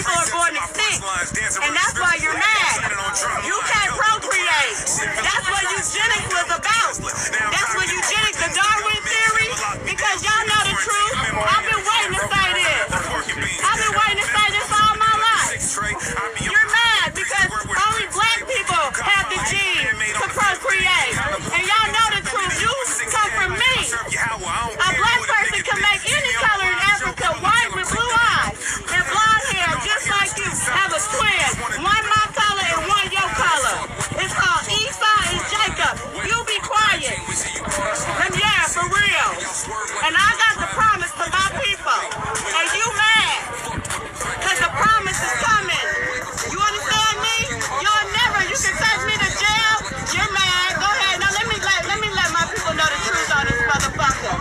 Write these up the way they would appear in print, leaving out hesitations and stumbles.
people are going extinct. And that's why you're mad. You can't procreate. That's what eugenics was about. That's what eugenics, the Darwin theory, because y'all know the truth. I've been waiting to say this. I've been waiting to say this all my life. You're mad because only black people have the gene to procreate. And y'all know the truth. You come from me. A black person can make any color in Africa white with blue eyes and blonde hair, just like you. Have a twin. One my color and one your color. It's called Esau and Jacob. You be quiet. Yeah, for real. And I got the promise to my people. And you mad. Because the promise is coming. You understand me? You can take me to jail. You're mad. Go ahead. Now let me let my people know the truth on this motherfucker.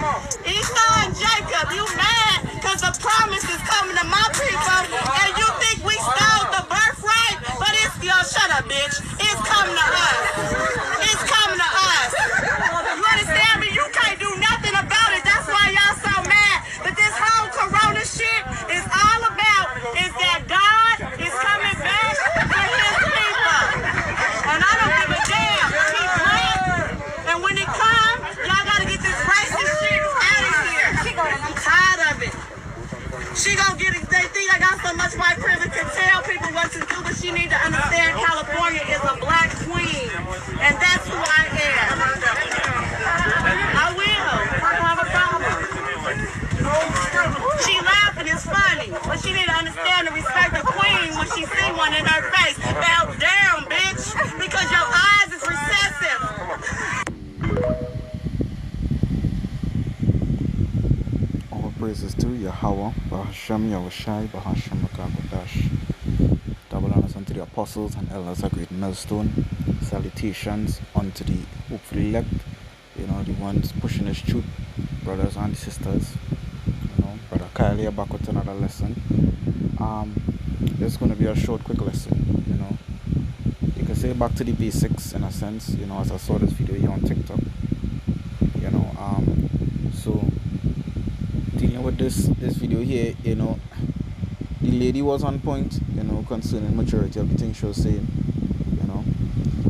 Esau and Jacob, you mad because the promise is coming to my people, and you think we stole the birthright? But it's shut up, bitch. It's coming to us. It's coming to us. You understand me? You can't do nothing about it. That's why y'all so mad. But this whole corona shit is all about is that God is coming back to his people. And I don't give a damn. He's black. And when it comes, y'all gotta get this racist shit out of here. I'm tired of it. She gonna get it. They think I got so much white privilege to tell people what to do, but she need to understand California is a black queen. And that's who I am. I will. I don't have a problem. She laughing, it's funny. But she need to understand and respect the queen when she see one in her face. Bow down, bitch. Because your eyes is recessive. All praises to Yahweh, Bahasham Yahushai, Bahasham Makagodash. Double honors unto the apostles and elders of Great Millstone. Salutations unto the hopefully elect, the ones pushing this truth, brothers and sisters. Brother Kyle here back with another lesson. This is going to be a short, quick lesson. You can say back to the basics in a sense. As I saw this video here on TikTok. So dealing with this video here, the lady was on point, concerning majority of the things she was saying.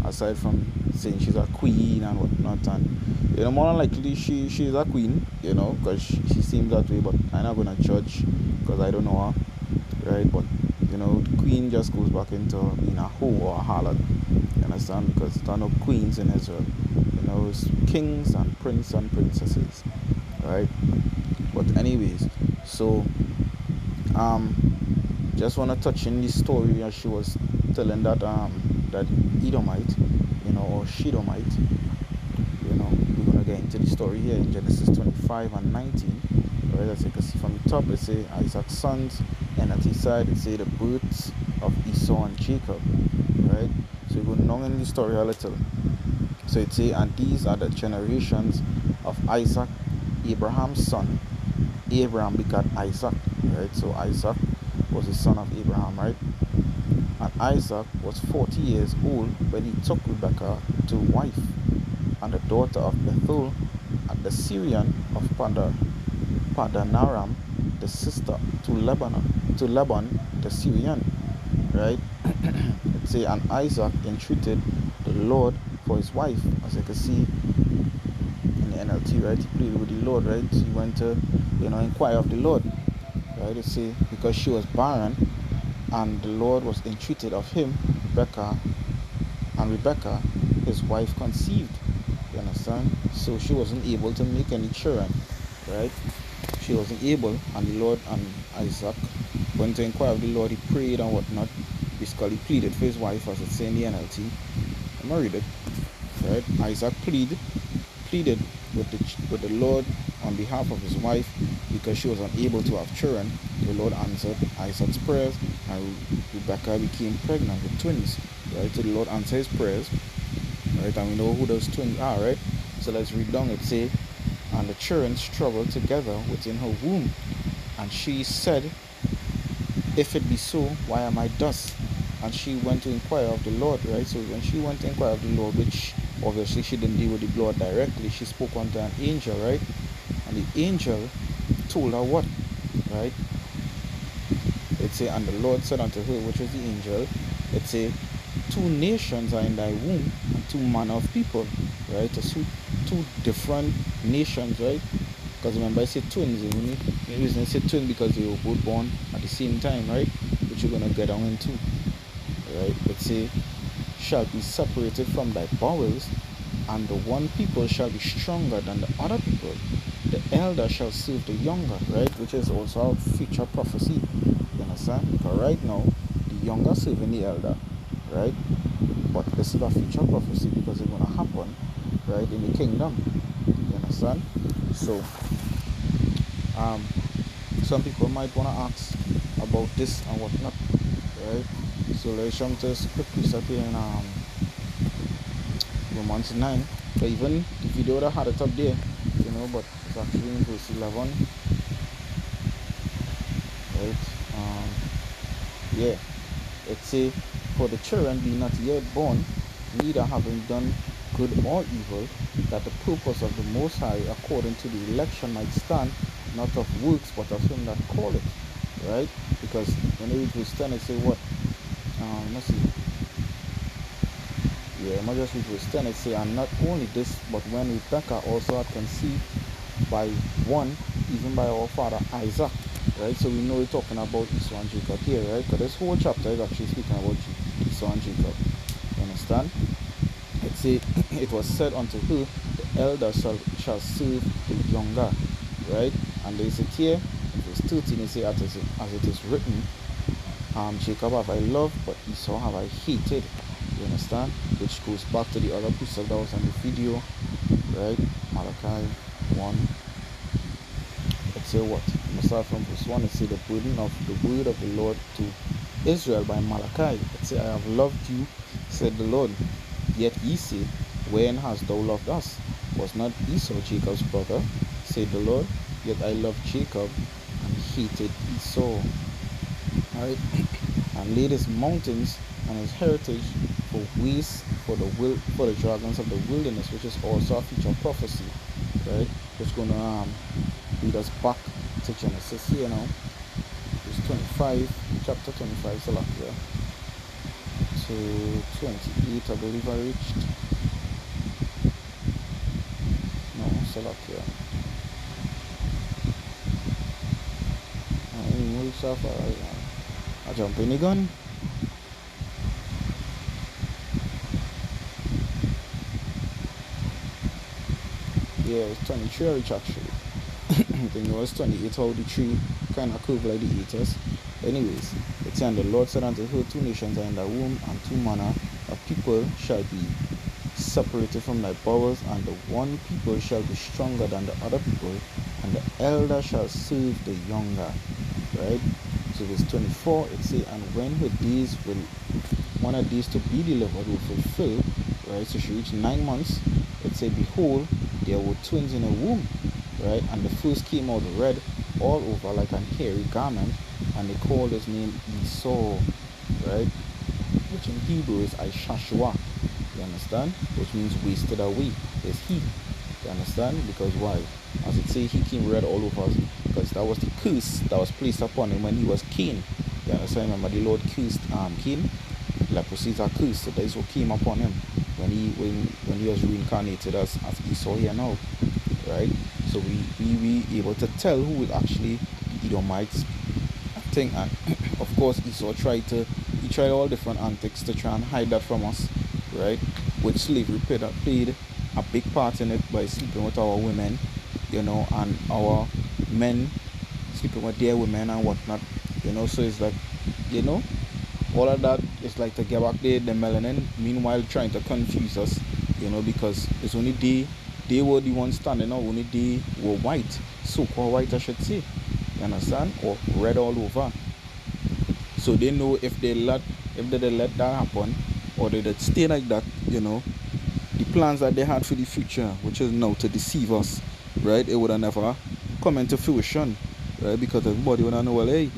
Aside from saying she's a queen and whatnot, and more than likely she's a queen, because she seems that way, but I'm not gonna judge because I don't know her, right? But the queen just goes back into being a hoe or a harlot, you understand? Because there are no queens in Israel, it's kings and princes and princesses, right? But anyways, so just want to touch in this story as she was telling that that Edomite, or Shedomite, we're gonna get into the story here in Genesis 25 and 19, right? As you can see from the top, it say Isaac's sons, and at his side it say the births of Esau and Jacob, right? So we're going on in the story a little. So it say, and these are the generations of Isaac, Abraham's son. Abraham begot Isaac, right? So Isaac was the son of Abraham, right? And Isaac was 40 years old when he took Rebekah to wife, and the daughter of Bethuel, and the Syrian of Padanaram, the sister to Laban the Syrian, right? It say, and Isaac entreated the Lord for his wife, as you can see in the NLT, right? He pleaded with the Lord, right? He went to, inquire of the Lord, right? It say, because she was barren, and the Lord was entreated of him, Rebekah, his wife, conceived. You understand? So she wasn't able to make any children, right? She wasn't able, and the Lord and Isaac went to inquire of the Lord. He prayed and whatnot. Basically, pleaded for his wife, as it's saying in the NLT. I'm gonna read it, right? Isaac pleaded with the Lord on behalf of his wife because she was unable to have children. The Lord answered Isaac's prayers, and Rebekah became pregnant with twins, right? So the Lord answered his prayers, right? And we know who those twins are, right? So let's read down. It say, and the children struggled together within her womb, and she said, if it be so, why am I thus? And she went to inquire of the Lord, right? So when she went to inquire of the Lord, which obviously she didn't deal with the Lord directly, she spoke unto an angel, right? And the angel told her what, right? It say, and the Lord said unto her, which is the angel, it say, 2 nations are in thy womb, and 2 manner of people, right? So 2 different nations, right? Because remember I said twins, the reason I said twins because they were both born at the same time, right? Which you're gonna get on into, right? It say, shall be separated from thy bowels, and the one people shall be stronger than the other people. The elder shall serve the younger, right? Which is also a future prophecy. You understand? Because right now, the younger serving the elder, right? But this is a future prophecy because it's going to happen, right, in the kingdom. You understand? So, some people might want to ask about this and whatnot, right? So let's jump to this quick precept here in Romans 9. But even the video that had it up there, but it's actually in verse 11, right? Yeah, it say, for the children be not yet born, neither having done good or evil, that the purpose of the Most High according to the election might stand, not of works but of him that called it, right? Because when you read verse 10, it say what? Let's see. Yeah, I might just read verse 10. It say, and not only this, but when Rebekah also had conceived by one, even by our father Isaac, right? So we know we're talking about Esau and Jacob here, right? Because this whole chapter is actually speaking about Esau and Jacob. You understand? It say, it was said unto her, the elder shall serve the younger, right? And they say here, in verse 13, it say, as it is written, Jacob have I loved, but Esau have I hated. You understand? Which goes back to the other precept that was on the video, right? Malachi 1. Let's say what? I'm gonna start from verse 1. It say, the burden of the word of the Lord to Israel by Malachi. It say, I have loved you, said the Lord. Yet ye say, when hast thou loved us? Was not Esau Jacob's brother, said the Lord? Yet I loved Jacob and hated Esau. Alright? And laid his mountains and his heritage for waste for the dragons of the wilderness, which is also a future prophecy, right? Which gonna lead us back to Genesis here now. Verse 25, chapter 25, so like here to 28, I believe I reached. No, so like here. I jump in the gun. Yeah, it's 23 I reach actually. I think it was 28 how the tree kind of curved like the haters. Anyways, it's and the Lord said unto her, 2 nations are in thy womb, and 2 manner of people shall be separated from thy bowels, and the one people shall be stronger than the other people, and the elder shall serve the younger. Right? So verse 24, it say, and when her days will, one of these to be delivered will fulfill, right? So she reached 9 months. It say, behold, there were twins in her womb, right? And the first came out red all over like an hairy garment, and they called his name Esau, right? Which in Hebrew is Ishashua, you understand? Which means wasted away, is he, you understand? Because why? As it say, he came red all over us, because that was the curse that was placed upon him when he was king. You understand? Remember the Lord cursed Cain. Leprosy is a curse, so that is what came upon him when he was reincarnated as Esau here now, right? So we able to tell who will actually be Edomites thing. And of course Esau tried all different antics to try and hide that from us, right? Which slavery played a big part in it by sleeping with our women, and our men sleeping with their women and whatnot, so it's like, all of that is like to get back the melanin, meanwhile trying to confuse us, because it's only they were the ones standing out, only they were white, so-called white I should say, you understand, or red all over. So they know if they let that happen, or they did stay like that, the plans that they had for the future, which is now to deceive us, right, it would have never come into fruition, right? Because everybody would have know, well, hey,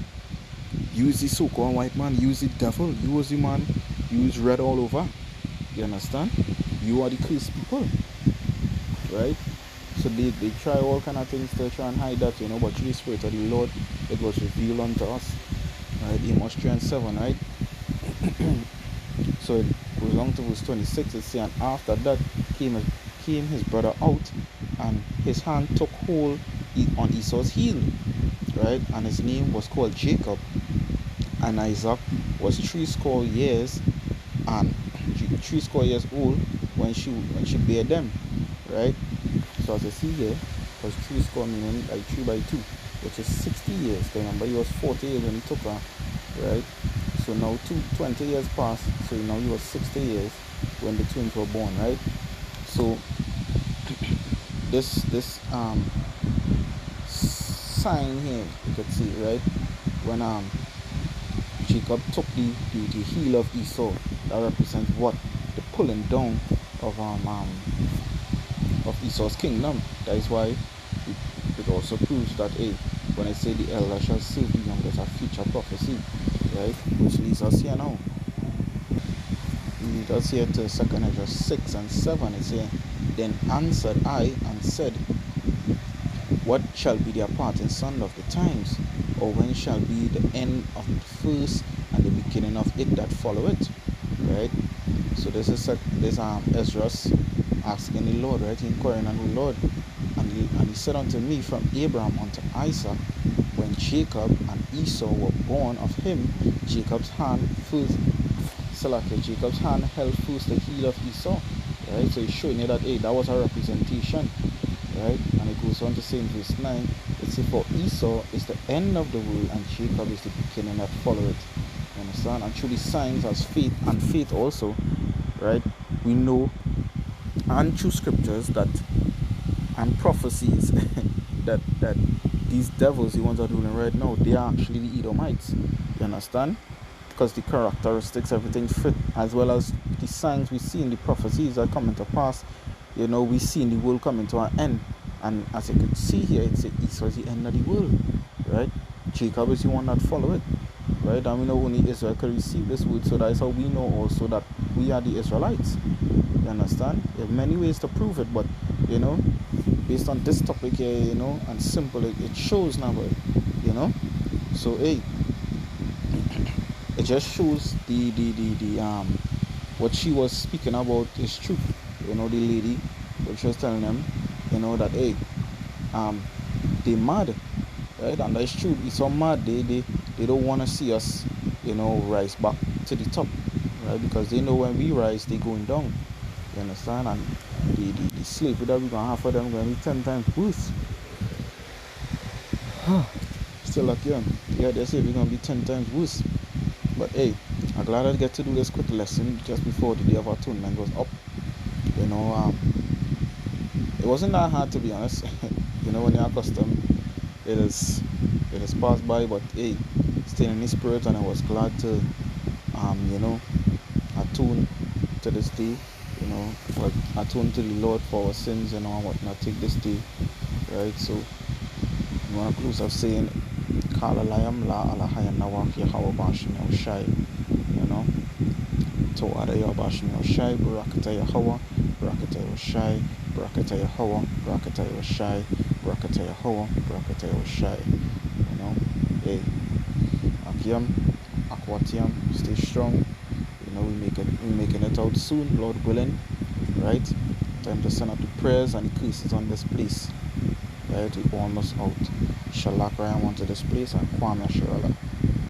use the so-called white man, use the devil, use the man, use red all over. You understand? You are the cursed people, right? So they try all kind of things to try and hide that, but through the Spirit of the Lord, it was revealed unto us. right? Amos 3 and 7, right? So it goes on to verse 26. It says, and after that came his brother out, and his hand took hold on Esau's heel, right? And his name was called Jacob. And Isaac was 60 years and 60 years old when she bare them, right? So as you see here, because 60 meaning like 3 by 2, which is 60 years. Remember, he was 40 years when he took her, right? So now 20 years passed, so now he was 60 years when the twins were born, right? So this sign here, you can see, right? When Jacob took the heel of Esau, that represents what? The pulling down of Esau's kingdom. That is why it also proves that, hey, when I say the elder shall save the youngest, a future prophecy, right? Which leads us here now. Leads us here to 2nd Ezra 6 and 7. It says, then answered I and said, what shall be the appointed son of the times, or when shall be the end of the first and the beginning of it that follow it, right? So this is Ezra's asking the Lord, right? He inquiring on the Lord, and he said unto me, from Abraham unto Isaac, when Jacob and Esau were born of him, Jacob's hand held first the heel of Esau, right? So he's showing you that, hey, that was a representation, right? And it goes on to say in verse 9, it says, for Esau is the end of the world, and Jacob is the beginning that follow it. You understand? And through the signs as faith, and faith also, right? We know, and through scriptures that, and prophecies, that these devils the ones are doing right now, they are actually the Edomites. You understand? Because the characteristics, everything fit, as well as the signs we see in the prophecies are coming to pass. You know, we see in the world coming to an end, and as you can see here, it's Esau is the end of the world, right? Jacob is the one that follow it, right? And we know only Israel can receive this word, so that is how we know also that we are the Israelites. You understand? There are many ways to prove it, but you know, based on this topic here, you know, and simple, it shows now, you know. So hey, it just shows the what she was speaking about is true. You know, the lady, what she was telling them, you know, that hey, they mad, right? And that's true. It's so mad. They don't want to see us, you know, rise back to the top, right? Because they know when we rise, they going down. You understand? And the slavery that we're gonna have for them is gonna be 10 times worse. Still like yeah, they say we're gonna be 10 times worse. But hey, I'm glad I get to do this quick lesson just before the Day of Atonement goes up. You know, it wasn't that hard, to be honest. You know, when you're accustomed, it is passed by. But hey, still in the spirit, and I was glad to you know, attune to this day. You know, well, attune to the Lord for our sins, you know, and whatnot. Take this day, right? So you want to close of saying, Kala layam la alahaya nawak yahawa bashin shai, you know. To ada ya bashin shai, barakata yahawa, barakata shai, barakata yahawa, barakata shai, barakata yahawa, barakata shai, you know. Hey, akiyam, akwatiyam, stay strong. You know, we're making it out soon, Lord willing, right? Time to send out the prayers and the curses on this place. Right, we almost out. Shalak Ryan went to this place, and Kwame Sharala.